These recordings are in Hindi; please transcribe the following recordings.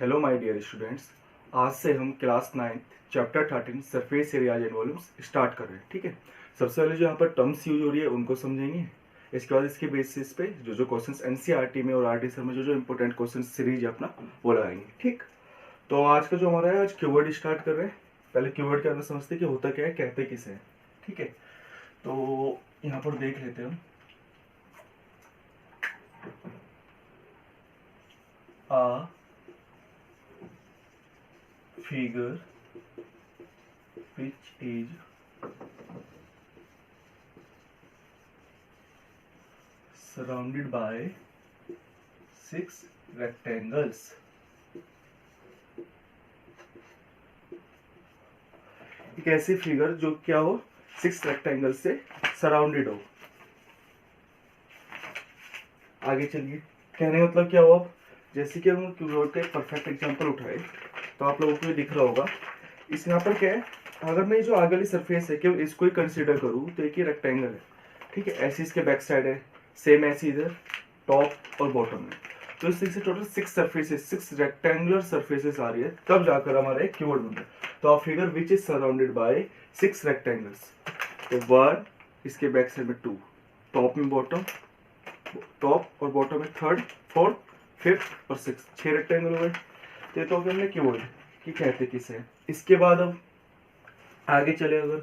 Hello my dear students. आज से हम class 9 chapter 13 surface areas and volumes start कर रहे हैं। ठीक है, सबसे पहले जो यहाँ पर टर्म्स यूज हो रही है उनको समझेंगे। इसके बाद इसके बेसिस पे जो क्वेश्चंस एनसीईआरटी में और आरटी में जो इंपॉर्टेंट क्वेश्चन सीरीज है अपना वो लगाएंगे। ठीक, तो आज का जो हमारा है, आज कीवर्ड स्टार्ट कर रहे हैं। पहले कीवर्ड के अंदर समझते कि होता क्या है, कहते किसे है। ठीक है, तो यहाँ पर देख लेते हैं हम। Figure which is surrounded by 6 rectangles. एक ऐसी फिगर जो क्या हो, 6 रेक्टेंगल से सराउंडेड हो। आगे चलिए, कहने का मतलब क्या हुआ। जैसे कि हम कीवर्ड का एक परफेक्ट एग्जांपल उठाए तो आप लोगों को ये दिख रहा होगा। इस यहाँ पर क्या है, अगर मैं जो आगे वाली सरफेस है केवल इसको ही कंसीडर करूँ तो एक ही रेक्टेंगल है। ठीक है, ऐसी इसके बैक साइड है, सेम ऐसी इधर टॉप और बॉटम में। तो इस से टोटल 6 सरफेसेस, 6 रेक्टेंगुलर सरफेसेस आ रही है, तब जाकर हमारा एक कीवर्ड बनता है। तो आप figure which is surrounded by 6 rectangles. तो 1, इसके बैक साइड में 2, टॉप में बॉटम, टॉप और बॉटम में 3rd 4th 5th और 6th, 6 रेक्टेंगल हो गए। तो ये तो हमने कीवर्ड कि कहते किसे है। इसके बाद अब आगे चले अगर,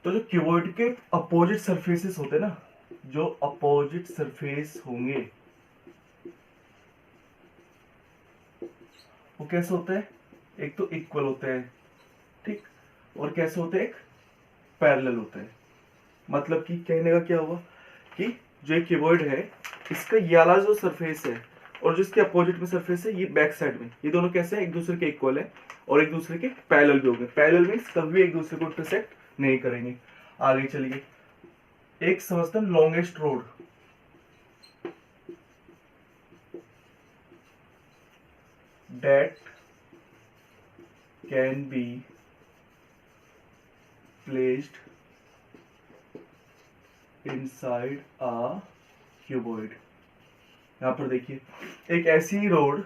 तो जो कीवर्ड के अपोजिट सरफेसेस होते हैं ना, जो अपोजिट सरफेस होंगे वो कैसे होते हैं, एक तो इक्वल होते हैं, ठीक, और कैसे होते हैं, एक पैरेलल होते हैं। मतलब कि कहने का क्या हुआ कि जो एक कीवर्ड है, इसका ये वाला जो सरफेस है और जिसके अपोजिट में सरफेस है, ये बैक साइड में, ये दोनों कैसे हैं, एक दूसरे के इक्वल है और एक दूसरे के पैरेलल भी होंगे। पैरेलल मींस कभी एक दूसरे को इंटरसेक्ट नहीं करेंगे। आगे चलिए, एक समझते हैं longest road. That can be placed inside a cuboid. यहाँ पर देखिए, एक ऐसी रोड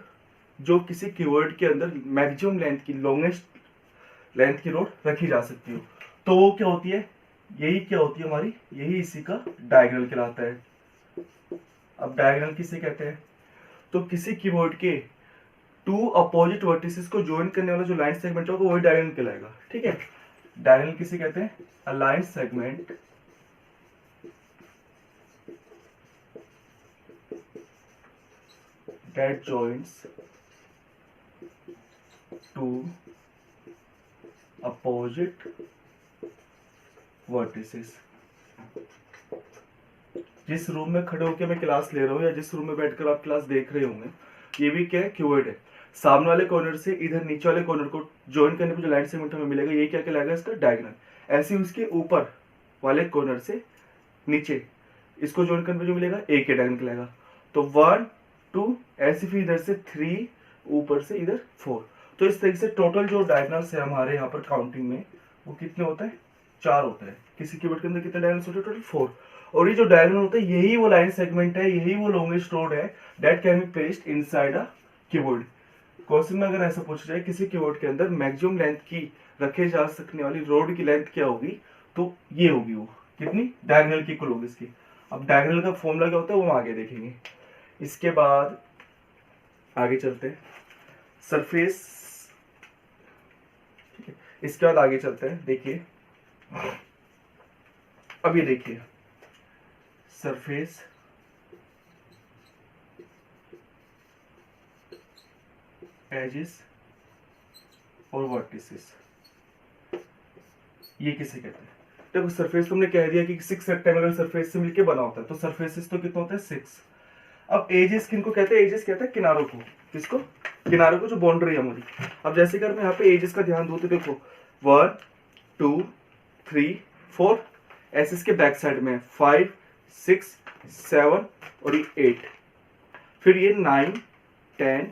जो किसी कीवर्ड के अंदर मैक्सिमम लेंथ की, लॉन्गेस्ट लेंथ की रोड रखी जा सकती हो, तो वो क्या होती है, यही क्या होती है हमारी, यही इसी का डायगोनल कहलाता है। अब डायगोनल किसे कहते हैं, तो किसी कीवर्ड के 2 अपोजिट वर्टिसेस को ज्वाइन करने वाला जो लाइन सेगमेंट होगा वही डायगोनल कहलाएगा। ठीक है, डायगोनल किसे कहते हैं, a line segment that joins 2 opposite vertices। जिस रूम में खड़े होकर मैं क्लास ले रहा हूँ या जिस रूम में बैठकर आप क्लास देख रहे होंगे, ये भी क्या है, कीवर्ड है। सामने वाले कॉर्नर से इधर नीचे वाले कॉर्नर को ज्वाइन करने पर जो लाइन सेगमेंट हमें मिलेगा, ये क्या कहलाएगा, इसका डायगोनल। ऐसे ही उसके ऊपर वाले कॉर्नर से नीचे इसको ज्वाइन करने पर जो मिलेगा, एक के डायगोनल कहलाएगा। तो 1 2, ऐसे फिर इधर से 3, ऊपर से इधर 4। तो इस तरीके से टोटल जो डायगोनल्स है हमारे यहाँ पर काउंटिंग में, वो कितने होते हैं, 4 होते हैं। किसी कीवर्ड के अंदर कितने डायगोनल्स होते हैं, टोटल 4। और ये जो डायगोनल होता है, यही वो लाइन सेगमेंट है, यही वो लॉन्गेस्ट रोड है that can be placed inside a keyword. Question में अगर ऐसा पूछा जाए किसी कीवर्ड के अंदर मैक्सिमम लेंथ की रखे जा सकने वाली रोड की लेंथ क्या होगी, तो ये होगी, वो कितनी, डायगोनल की इक्वल होगी इसकी। अब डायगोनल का फॉर्मूला क्या होता है वो हम आगे देखेंगे। इसके बाद आगे चलते हैं, सरफेस। ठीक है, इसके बाद आगे चलते हैं। देखिए, अब ये देखिए, सरफेस एजेस और वर्टिसेस, ये किसे कहते हैं। देखो, सरफेस तुमने कह दिया कि 6 रेक्टेंगुलर सरफेस से मिलके बना होता है, तो सरफेसेस तो कितने होते हैं, 6। अब एजेस किनको कहते हैं, एजेस कहते हैं किनारों को। किसको, किनारों को, जो बाउंड्री है हमारी। अब जैसे अगर मैं यहाँ पे एजेस का ध्यान दूं तो देखो 1 2 3 4, ऐसे इसके बैक साइड में 5 6 7 और ये 8, फिर ये 9 10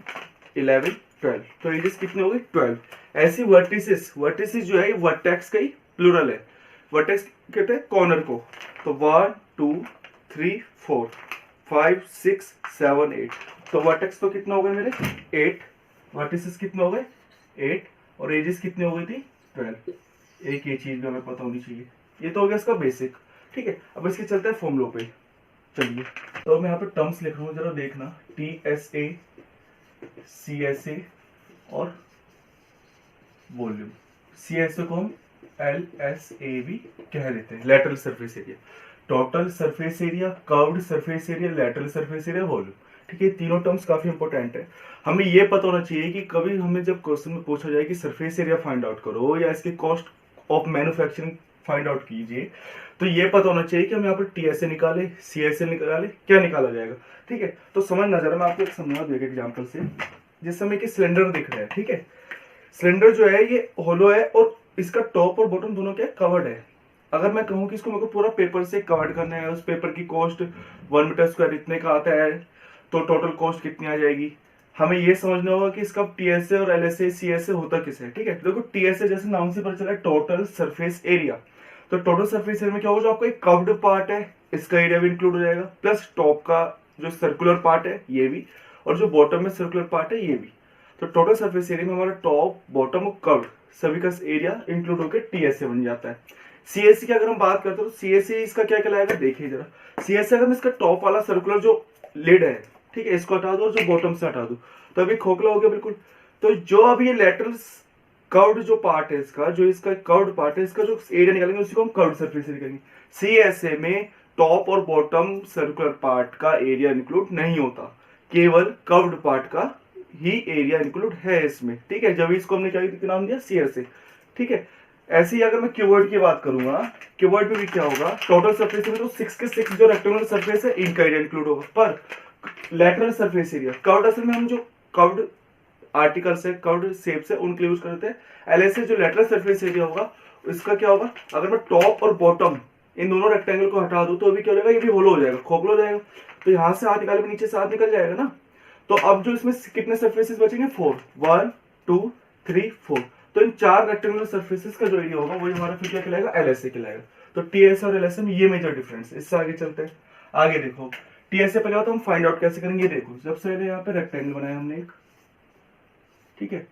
11 12। तो एजेस कितने हो गए, 12। ऐसी वर्टिसेस, वर्टिसेस जो है वर्टेक्स का ही प्लूरल है। वर्टेक्स कहते हैं कॉर्नर को। तो 1 2 3 4 5 6 7 8, तो वर्टेक्स तो कितना हो गया मेरे, 8। वर्टिसेस कितने हो गए 8 और एजेस कितनी हो गई थी 12। एक ये चीज भी हमें पता होनी चाहिए। ये तो हो गया इसका बेसिक। ठीक है, अब इसके चलते हैं फॉर्मूलों पे। चलिए, तो मैं यहाँ पे टर्म्स लिख रहा हूँ, जरा देखना। TSA, CSA और वॉल्यूम। CSA को हम LSA भी कह देते हैं, lateral surface area. Total surface area, curved surface area, lateral surface area, volume. ठीक है, तीनों टर्म्स काफी इंपॉर्टेंट है। हमें ये पता होना चाहिए कि कभी हमें जब क्वेश्चन में पूछा जाए कि सरफेस एरिया फाइंड आउट करो या इसकी cost of manufacturing find out कीजिए, तो ये पता होना चाहिए कि हम यहाँ पर TSA निकाले, CSA निकाले, क्या निकाला जाएगा। ठीक है, तो समझना जरा, मैं आपको एक समझा दूँ एक एग्जाम्पल से। जिस समय कि सिलेंडर दिख रहा है, ठीक है, सिलेंडर जो है ये होलो है और इसका टॉप और बॉटम दोनों क्या कवर्ड है। अगर मैं कहूँ कि इसको मेरे को पूरा पेपर से कवर्ड करना है, उस पेपर की कॉस्ट 1 मीटर स्क्वायर इतने का आता है, तो टोटल कॉस्ट कितनी आ जाएगी। हमें ये समझना होगा कि इसका TSA और LSA CSA होता किस है। ठीक है, देखो TSA जैसे नाम से पता चला टोटल सरफेस एरिया, तो टोटल सरफेस एरिया में क्या होगा, जो आपका एक कर्व्ड पार्ट है इसका एरिया भी इंक्लूड हो जाएगा, प्लस टॉप का जो सर्कुलर पार्ट है ये भी, और जो बॉटम में सर्कुलर पार्ट है ये भी। तो टोटल सरफेस एरिया में हमारा टॉप, बॉटम और कर्व सभी का एरिया इंक्लूड होकर TSA बन जाता है। CSA की अगर हम बात करते हैं तो CSA इसका क्या कहलाएगा, देखिए जरा। CSA अगर मैं इसका टॉप वाला सर्कुलर जो लिड है, ठीक है, इसको हटा दो और जो बॉटम से हटा दो, तो अभी खोखला हो गया बिल्कुल। तो जो अभी ये लेटरल कर्व्ड जो पार्ट है इसका, जो इसका कर्व्ड पार्ट है, इसका जो एरिया निकालेंगे उसी को हम कर्व्ड सरफेस एरिया करेंगे। CSA में टॉप और बॉटम सर्कुलर पार्ट का एरिया इंक्लूड नहीं होता, केवल कर्व्ड पार्ट का ही एरिया इंक्लूड है इसमें। ठीक है, जब इसको हमने क्या नाम दिया, CSA। ठीक है, ऐसे ही अगर मैं क्यूबॉइड की बात करूंगा, क्यूबॉइड में भी क्या होगा, टोटल सरफेस में तो 6 के 6 जो रेक्टेंगुलर सरफेस है इनका एरिया इंक्लूड होगा, पर लेटरल सरफेस एरिया कर्व्ड, असल में हम जो कर्व्ड आर्टिकल्स है, कर्व्ड शेप से उनके यूज करते हैं। LSA जो लेटरल सरफेस एरिया होगा इसका क्या होगा, अगर मैं टॉप और बॉटम इन दोनों रेक्टेंगल को हटा दूं तो अभी क्या हो जाएगा, ये भी होलो हो जाएगा, खोखला हो जाएगा। तो यहाँ से हाथ निकाले, नीचे से हाथ निकल जाएगा ना। तो अब जो इसमें कितने सरफेसेस बचेंगे, 4, 1 2 3 4। तो इन 4 रेक्टेंगुलर सरफेसेस का जो एरिया होगा वही हमारा फिर क्या कहलाएगा, LSA कहलाएगा। तो TSA और LSA में ये मेजर डिफरेंस है। इससे आगे चलते हैं। आगे देखो, TSA पे क्या होता है, हम फाइंड आउट कैसे करेंगे। देखो, जब से यहाँ पे रेक्टेंगल बनाया हमने एक, ठीक है,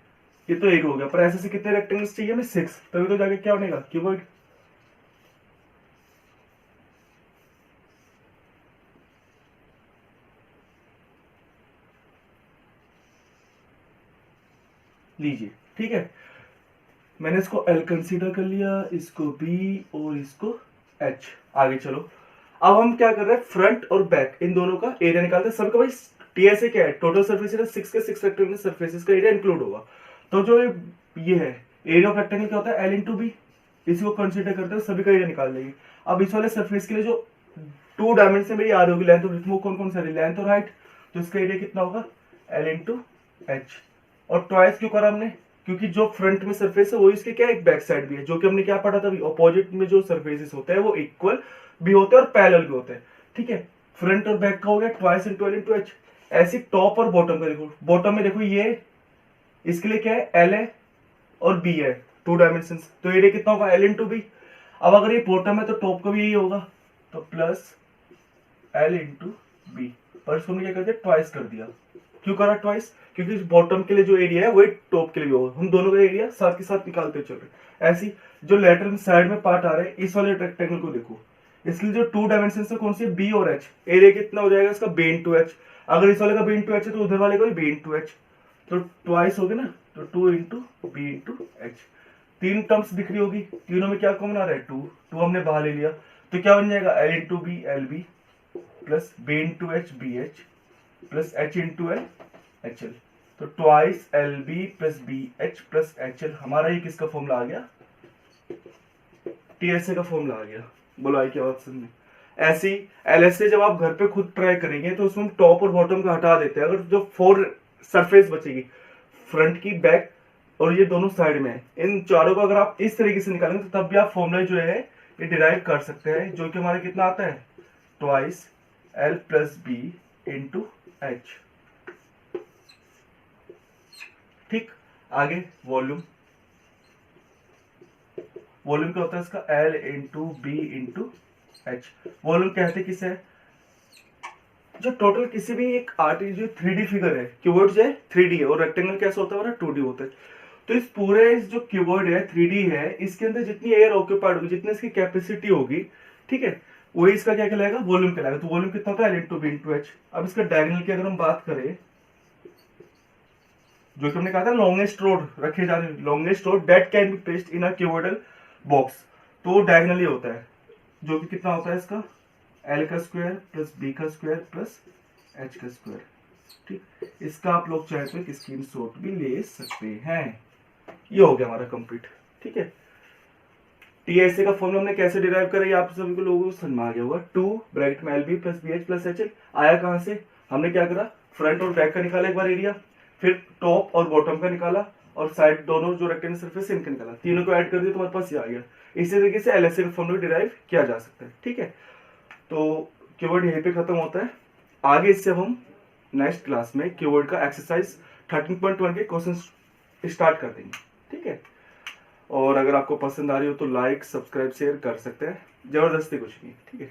ये तो एक हो गया, पर ऐसे से कितने रेक्टेंगल्स चाहिए हमें, 6, तभी तो जाके क्या बनेगा, क्यूबॉइड। लीजिए, ठीक है, मैंने इसको L कंसीडर कर लिया, इसको B और इसको H। आगे चलो, अब हम क्या कर रहे हैं, फ्रंट और बैक इन दोनों का एरिया निकालते हैं। सबका भाई TSA क्या है, टोटल सरफेस एरिया, 6 के 6 रेक्टेंगुलर सरफेसेस का एरिया इंक्लूड होगा। तो जो ये है एरिया ऑफ रेक्टेंगल क्या होता है, L×B। इसी को कंसीडर करते हैं, सभी का एरिया निकाल देंगे। अब इस वाले सरफेस के लिए जो 2 डायमेंशन मेरी आ रही होगी, लेंथ और विड्थ, वो कौन कौन सा है, लेंथ और हाइट, तो इसका एरिया कितना होगा, L×H। और ट्वाइस क्यों करा हमने, क्योंकि जो फ्रंट में सरफेस है वो इसके क्या एक बैक साइड भी है, जो कि हमने क्या पढ़ा था अभी, ऑपोजिट में जो सरफेसेस होते हैं वो इक्वल भी होते हैं और पैरेलल भी होते हैं। ठीक है, फ्रंट और बैक का हो गया ट्वाइस इंटू L×H। ऐसी टॉप और बॉटम का देखो, बॉटम में देखो ये इसके लिए क्या है, L है और B है, 2 डायमेंशन, तो एरिया कितना होगा, L×B। अब अगर ये बॉटम है तो टॉप का भी यही होगा, तो प्लस L×B। पर इसको हमने क्या कर दिया, ट्वाइस कर दिया। क्यों करा ट्वाइस, क्योंकि बॉटम के लिए जो एरिया है वही टॉप के लिए भी होगा, हम दोनों का एरिया साथ के साथ निकालते चल रहे। ऐसी जो लेटरल साइड में पार्ट आ रहा है, इस वाले रेक्टेंगल को देखो, इसलिए जो 2 डायमेंशन है कौन सी है, B और H। एरिया कितना हो जाएगा इसका, B×H। अगर इस वाले का B×H है तो उधर वाले का भी B×H, तो ट्वाइस हो गया ना, तो 2 × B×H। 3 टर्म्स दिख रही होगी, तीनों में क्या कॉमन आ रहा है, 2 हमने बाहर ले लिया, तो क्या बन जाएगा, L×B LB plus B×H BH plus H×L HL। तो twice LB plus BH plus HL, हमारा ये किसका फॉर्मूला आ गया, TSA का फॉर्मूला आ गया। बोलो आई क्या बात समझ। ऐसी LSA जब आप घर पे खुद ट्राई करेंगे तो उसमें टॉप और बॉटम का हटा देते हैं। अगर जो 4 सरफेस बचेगी, फ्रंट की, बैक और ये दोनों साइड में, इन चारों को अगर आप इस तरीके से निकालेंगे तो तब भी आप फॉर्मूला जो है ये डिराइव कर सकते हैं, जो कि हमारा कितना आता है, twice L plus B into H। ठीक, आगे वॉल्यूम। वॉल्यूम क्या होता है इसका, L into B into H। Volume कहते किसे है, जो टोटल किसी भी एक आर्टिस्ट जो 3D फिगर है, क्यूबॉइड जो है 3D है और रेक्टेंगल कैसे होता है हमारा 2D होता है। तो इस पूरे जो क्यूबॉइड है 3D है, इसके अंदर जितनी एयर ऑक्यूपाइड होगी, जितनी इसकी कैपेसिटी होगी, ठीक है, वही इसका क्या कहलाएगा, वॉल्यूम कहलाएगा। तो वॉल्यूम कितना होता है, L into B into H. अब इसका डायगोनल की अगर हम बात करें, जो कि हमने कहा था लॉन्गेस्ट रोड रखे जा रहे हैं, longest road that can be placed in a cuboidal box, तो डायगोनली होता है, जो कि कितना होता है इसका, L का स्क्वायर प्लस बी का स्क्वायर प्लस एच का स्क्वायर। ठीक, इसका आप लोग चाहे तो एक स्क्रीन शॉट भी ले सकते हैं। ये हो गया हमारा कंप्लीट। ठीक है, टीएसए का फॉर्मूला हमने कैसे डिराइव करा, ये आप सभी को लोगों को समझ में आ गया होगा। 2 ब्रैकेट में LB plus BH plus HL आया कहां से, हमने क्या करा, फ्रंट और बैक का निकाला एक बार एरिया, फिर टॉप और बॉटम का निकाला, और साइड दोनों जो रेक्टेंगल सरफेस है इनका निकाला, तीनों को ऐड कर दिया तो हमारे पास ये आ गया। इसी तरीके से LHC का फॉर्मूला डिराइव किया जा सकता है। ठीक है, तो कीवर्ड यहीं पे खत्म होता है। आगे इससे हम नेक्स्ट क्लास में कीवर्ड का एक्सरसाइज 13.1 के क्वेश्चन स्टार्ट कर देंगे। ठीक है, और अगर आपको पसंद आ रही हो तो लाइक सब्सक्राइब शेयर कर सकते हैं, जबरदस्ती कुछ नहीं। ठीक है।